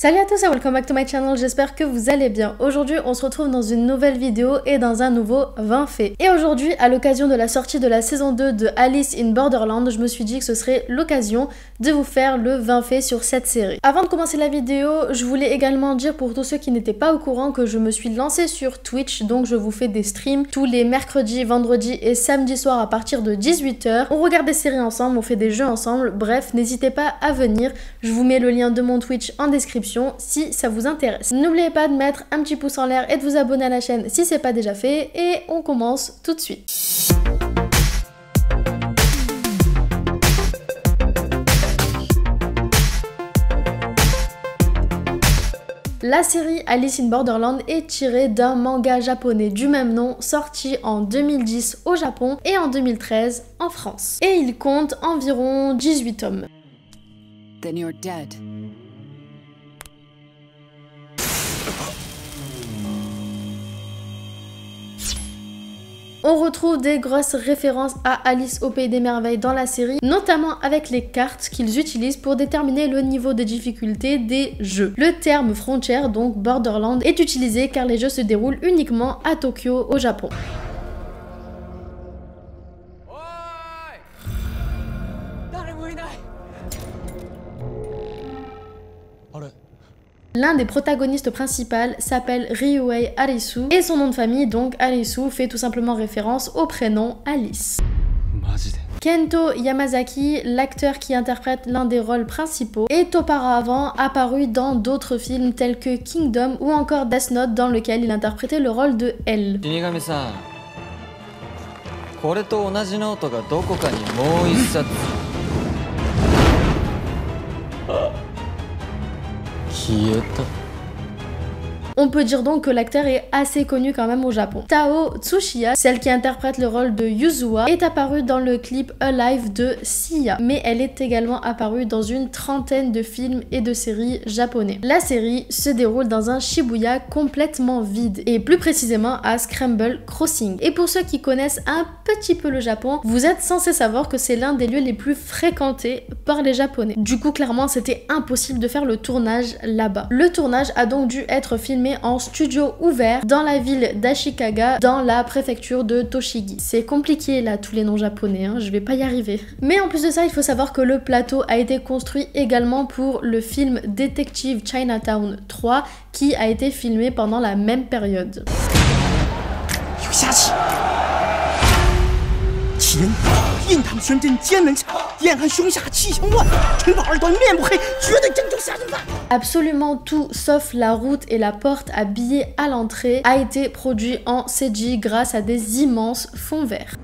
Salut à tous et welcome back to my channel, j'espère que vous allez bien. Aujourd'hui on se retrouve dans une nouvelle vidéo et dans un nouveau 20 faits. Et aujourd'hui, à l'occasion de la sortie de la saison 2 de Alice in Borderland, je me suis dit que ce serait l'occasion de vous faire le 20 faits sur cette série. Avant de commencer la vidéo, je voulais également dire pour tous ceux qui n'étaient pas au courant que je me suis lancée sur Twitch, donc je vous fais des streams tous les mercredis, vendredis et samedis soirs à partir de 18 h. On regarde des séries ensemble, on fait des jeux ensemble, bref, n'hésitez pas à venir. Je vous mets le lien de mon Twitch en description si ça vous intéresse. N'oubliez pas de mettre un petit pouce en l'air et de vous abonner à la chaîne si c'est pas déjà fait et on commence tout de suite. La série Alice in Borderland est tirée d'un manga japonais du même nom sorti en 2010 au Japon et en 2013 en France. Et il compte environ 18 tomes. Then you're dead. On retrouve des grosses références à Alice au Pays des Merveilles dans la série, notamment avec les cartes qu'ils utilisent pour déterminer le niveau de difficulté des jeux. Le terme frontière, donc Borderland, est utilisé car les jeux se déroulent uniquement à Tokyo, au Japon. L'un des protagonistes principaux s'appelle Ryuhei Arisu et son nom de famille, donc Arisu, fait tout simplement référence au prénom Alice. Kento Yamazaki, l'acteur qui interprète l'un des rôles principaux, est auparavant apparu dans d'autres films tels que Kingdom ou encore Death Note dans lequel il interprétait le rôle de L. On peut dire donc que l'acteur est assez connu quand même au Japon. Tao Tsuchiya, celle qui interprète le rôle de Yuzua, est apparue dans le clip Alive de Sia, mais elle est également apparue dans une trentaine de films et de séries japonais. La série se déroule dans un Shibuya complètement vide, et plus précisément à Scramble Crossing. Et pour ceux qui connaissent un petit peu le Japon, vous êtes censés savoir que c'est l'un des lieux les plus fréquentés par les Japonais. Du coup, clairement, c'était impossible de faire le tournage là-bas. Le tournage a donc dû être filmé en studio ouvert dans la ville d'Ashikaga, dans la préfecture de Tochigi. C'est compliqué là, tous les noms japonais, hein, je vais pas y arriver. Mais en plus de ça, il faut savoir que le plateau a été construit également pour le film Detective Chinatown 3 qui a été filmé pendant la même période. Absolument tout, sauf la route et la porte à billets à l'entrée, a été produit en CG grâce à des immenses fonds verts.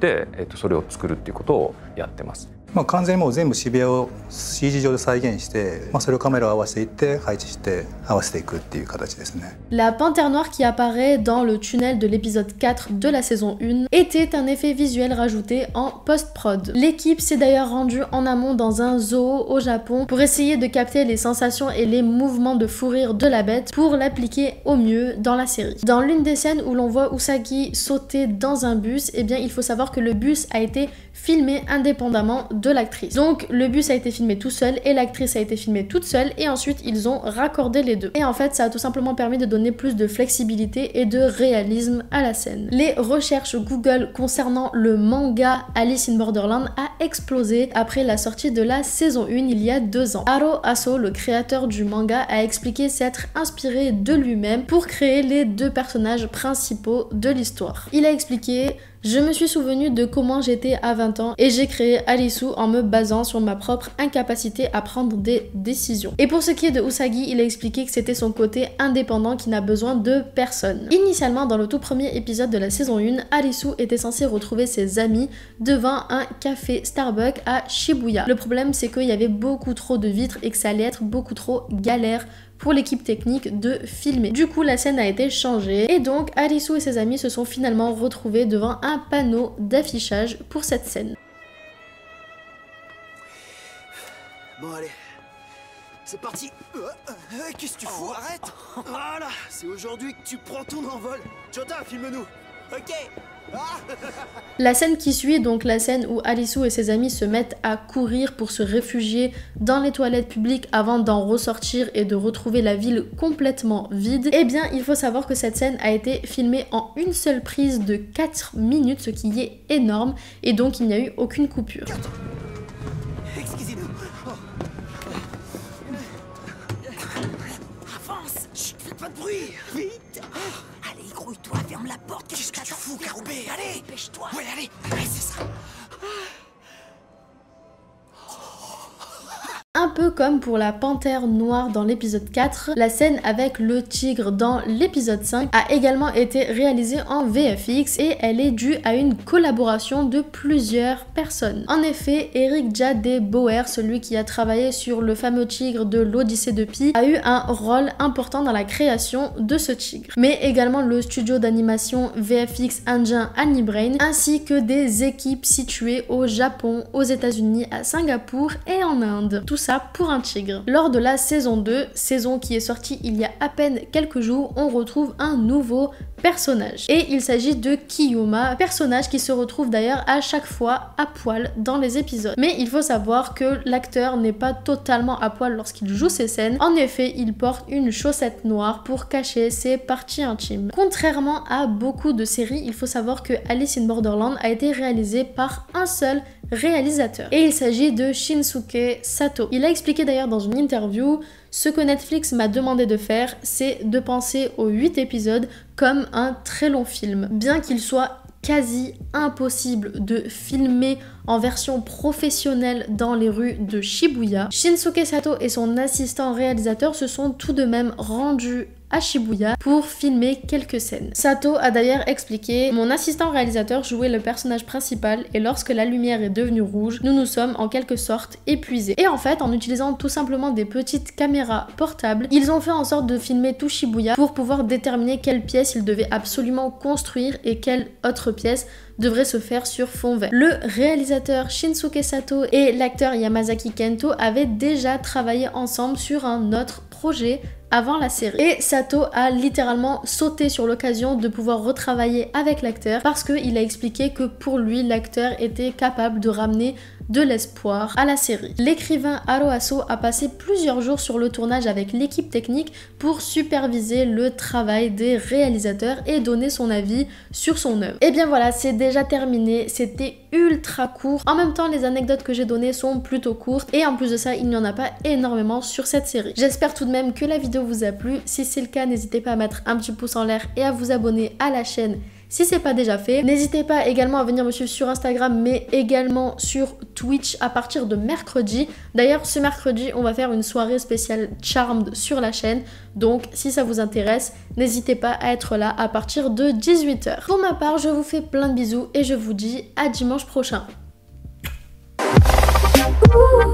完全にもう全部渋谷を CG 上で再現して、それをカメラを合わせていって配置して合わせていくっていう形ですね。La panthère noire qui apparaît dans le tunnel de l'épisode 4 de la saison 1 était un effet visuel rajouté en post-prod. L'équipe s'est d'ailleurs rendue en amont dans un zoo au Japon pour essayer de capter les sensations et les mouvements de fou rire de la bête pour l'appliquer au mieux dans la série. Dans l'une des scènes où l'on voit Usagi sauter dans un bus, eh bien il faut savoir que le bus a été filmé indépendamment de l'actrice. Donc le bus a été filmé tout seul et l'actrice a été filmée toute seule et ensuite ils ont raccordé les deux. Et en fait ça a tout simplement permis de donner plus de flexibilité et de réalisme à la scène. Les recherches Google concernant le manga Alice in Borderland a explosé après la sortie de la saison 1 il y a 2 ans. Haro Aso, le créateur du manga, a expliqué s'être inspiré de lui-même pour créer les deux personnages principaux de l'histoire. Il a expliqué: je me suis souvenu de comment j'étais à 20 ans et j'ai créé Alisu en me basant sur ma propre incapacité à prendre des décisions. Et pour ce qui est de Usagi, il a expliqué que c'était son côté indépendant qui n'a besoin de personne. Initialement, dans le tout premier épisode de la saison 1, Alisu était censée retrouver ses amis devant un café Starbucks à Shibuya. Le problème, c'est qu'il y avait beaucoup trop de vitres et que ça allait être beaucoup trop galère pour l'équipe technique de filmer. Du coup, la scène a été changée et donc Arisu et ses amis se sont finalement retrouvés devant un panneau d'affichage pour cette scène. Bon allez, c'est parti. Qu'est-ce que tu fous? Arrête. Voilà, c'est aujourd'hui que tu prends ton envol. Jota, filme-nous. Ok. La scène qui suit, donc la scène où Alisu et ses amis se mettent à courir pour se réfugier dans les toilettes publiques avant d'en ressortir et de retrouver la ville complètement vide, eh bien il faut savoir que cette scène a été filmée en une seule prise de 4 minutes, ce qui est énorme, et donc il n'y a eu aucune coupure. Excusez-nous. Avance. Chut, fais pas de bruit. Vite. Allez, grouille-toi, ferme la porte. Qu'est-ce que tu fous, Karobé? Allez, dépêche-toi. Ouais, allez. Ouais, c'est ça. Un peu comme pour la panthère noire dans l'épisode 4, la scène avec le tigre dans l'épisode 5 a également été réalisée en VFX et elle est due à une collaboration de plusieurs personnes. En effet, Eric J. Bauer, celui qui a travaillé sur le fameux tigre de l'Odyssée de Pi, a eu un rôle important dans la création de ce tigre. Mais également le studio d'animation VFX Engine Anibrain, ainsi que des équipes situées au Japon, aux États-Unis, à Singapour et en Inde. Tout ça pour un tigre. Lors de la saison 2, saison qui est sortie il y a à peine quelques jours, on retrouve un nouveau personnage. Et il s'agit de Kiyuma, personnage qui se retrouve d'ailleurs à chaque fois à poil dans les épisodes. Mais il faut savoir que l'acteur n'est pas totalement à poil lorsqu'il joue ses scènes. En effet, il porte une chaussette noire pour cacher ses parties intimes. Contrairement à beaucoup de séries, il faut savoir que Alice in Borderland a été réalisée par un seul réalisateur. Et il s'agit de Shinsuke Sato. Il a expliqué d'ailleurs dans une interview: ce que Netflix m'a demandé de faire, c'est de penser aux 8 épisodes comme un très long film. Bien qu'il soit quasi impossible de filmer en version professionnelle dans les rues de Shibuya, Shinsuke Sato et son assistant réalisateur se sont tout de même rendus à Shibuya pour filmer quelques scènes. Sato a d'ailleurs expliqué: mon assistant réalisateur jouait le personnage principal et lorsque la lumière est devenue rouge, nous nous sommes en quelque sorte épuisés. Et en fait, en utilisant tout simplement des petites caméras portables, ils ont fait en sorte de filmer tout Shibuya pour pouvoir déterminer quelle pièce ils devaient absolument construire et quelle autre pièce devrait se faire sur fond vert. Le réalisateur Shinsuke Sato et l'acteur Yamazaki Kento avaient déjà travaillé ensemble sur un autre projet avant la série. Et Sato a littéralement sauté sur l'occasion de pouvoir retravailler avec l'acteur parce qu'il a expliqué que pour lui, l'acteur était capable de ramener de l'espoir à la série. L'écrivain Haro Aso a passé plusieurs jours sur le tournage avec l'équipe technique pour superviser le travail des réalisateurs et donner son avis sur son œuvre. Et bien voilà, c'est déjà terminé, c'était ultra court. En même temps, les anecdotes que j'ai données sont plutôt courtes et en plus de ça, il n'y en a pas énormément sur cette série. J'espère tout de même que la vidéo vous a plu. Si c'est le cas, n'hésitez pas à mettre un petit pouce en l'air et à vous abonner à la chaîne si c'est pas déjà fait. N'hésitez pas également à venir me suivre sur Instagram mais également sur Twitch à partir de mercredi. D'ailleurs, ce mercredi, on va faire une soirée spéciale Charmed sur la chaîne. Donc, si ça vous intéresse, n'hésitez pas à être là à partir de 18h. Pour ma part, je vous fais plein de bisous et je vous dis à dimanche prochain. Ooh,